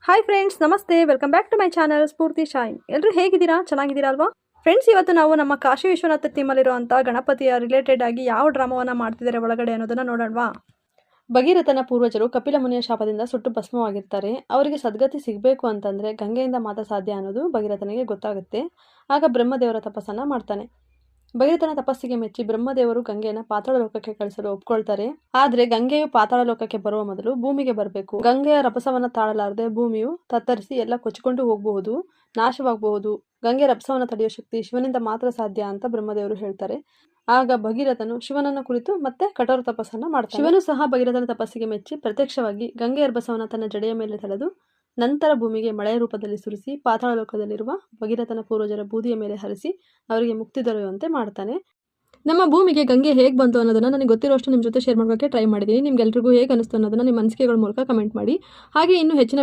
Hi friends, ನಮಸ್ತೆ. Welcome back to my channel Spoorthi shine. ಎಲ್ಲರೂ ಹೇಗಿದ್ದೀರಾ? ಚೆನ್ನಾಗಿದ್ದೀರಾ ಅಲ್ವಾ ಫ್ರೆಂಡ್ಸ್? ಇವತ್ತು ನಾವು ನಮ್ಮ ಕಾಶಿ ವಿಶ್ವನಾಥ ಥೀಮಲ್ಲಿರುವಂಥ ಗಣಪತಿಯ ರಿಲೇಟೆಡ್ ಆಗಿ ಯಾವ ಡ್ರಾಮಾವನ್ನು ಮಾಡ್ತಿದ್ದಾರೆ ಒಳಗಡೆ ಅನ್ನೋದನ್ನು ನೋಡೋಣವಾ? ಭಗೀರಥನ ಪೂರ್ವಜರು ಕಪಿಲ ಮುನಿಯ ಶಾಪದಿಂದ ಸುಟ್ಟು ಭಸ್ಮವಾಗಿರ್ತಾರೆ. ಅವರಿಗೆ ಸದ್ಗತಿ ಸಿಗಬೇಕು ಅಂತಂದರೆ ಗಂಗೆಯಿಂದ ಮಾತ್ರ ಸಾಧ್ಯ ಅನ್ನೋದು ಭಗೀರಥನಿಗೆ ಗೊತ್ತಾಗುತ್ತೆ. ಆಗ ಬ್ರಹ್ಮದೇವರ ತಪಸ್ಸನ್ನು ಮಾಡ್ತಾನೆ. ಭಗೀರಥನ ತಪಸ್ಸಿಗೆ ಮೆಚ್ಚಿ ಬ್ರಹ್ಮದೇವರು ಗಂಗೆಯನ್ನು ಪಾತಾಳ ಲೋಕಕ್ಕೆ ಕಳಿಸಲು ಒಪ್ಕೊಳ್ತಾರೆ. ಆದ್ರೆ ಗಂಗೆಯು ಪಾತಾಳ ಲೋಕಕ್ಕೆ ಬರುವ ಮೊದಲು ಭೂಮಿಗೆ ಬರಬೇಕು. ಗಂಗೆಯ ರಭಸವನ್ನ ತಾಳಲಾರದೆ ಭೂಮಿಯು ತತ್ತರಿಸಿ ಎಲ್ಲ ಕೊಚ್ಚಿಕೊಂಡು ಹೋಗಬಹುದು, ನಾಶವಾಗಬಹುದು. ಗಂಗೆ ರಭಸವನ್ನ ತಡೆಯೋ ಶಕ್ತಿ ಶಿವನಿಂದ ಮಾತ್ರ ಸಾಧ್ಯ ಅಂತ ಬ್ರಹ್ಮದೇವರು ಹೇಳ್ತಾರೆ. ಆಗ ಭಗೀರಥನು ಶಿವನನ್ನ ಕುರಿತು ಮತ್ತೆ ಕಠೋರ ತಪಸ್ಸನ್ನ ಮಾಡ್ತಾನೆ. ಶಿವನು ಸಹ ಭಗೀರಥನ ತಪಸ್ಸಿಗೆ ಮೆಚ್ಚಿ ಪ್ರತ್ಯಕ್ಷವಾಗಿ ಗಂಗೆಯ ರಭಸವನ್ನ ತನ್ನ ಜಡೆಯ ಮೇಲೆ ತಳೆದು ನಂತರ ಭೂಮಿಗೆ ಮಳೆಯ ರೂಪದಲ್ಲಿ ಸುರಿಸಿ ಪಾತಾಳ ಲೋಕದಲ್ಲಿರುವ ಭಗೀರಥನ ಪೂರ್ವಜರ ಬೂದಿಯ ಮೇಲೆ ಹರಿಸಿ ಅವರಿಗೆ ಮುಕ್ತಿ ದೊರೆಯುವಂತೆ ಮಾಡ್ತಾನೆ. ನಮ್ಮ ಭೂಮಿಗೆ ಗಂಗೆ ಹೇಗೆ ಬಂತು ಅನ್ನೋದನ್ನ ನನಗೆ ಗೊತ್ತಿರೋಷ್ಟು ನಿಮ್ಮ ಜೊತೆ ಶೇರ್ ಮಾಡೋಕ್ಕೆ ಟ್ರೈ ಮಾಡಿದ್ದೀನಿ. ನಿಮ್ಗೆಲ್ರಿಗೂ ಹೇಗೆ ಅನಿಸ್ತು ಅನ್ನೋದನ್ನ ನಿಮ್ಮ ಅನಿಸಿಕೆಗಳ ಮೂಲಕ ಕಮೆಂಟ್ ಮಾಡಿ. ಹಾಗೆ ಇನ್ನೂ ಹೆಚ್ಚಿನ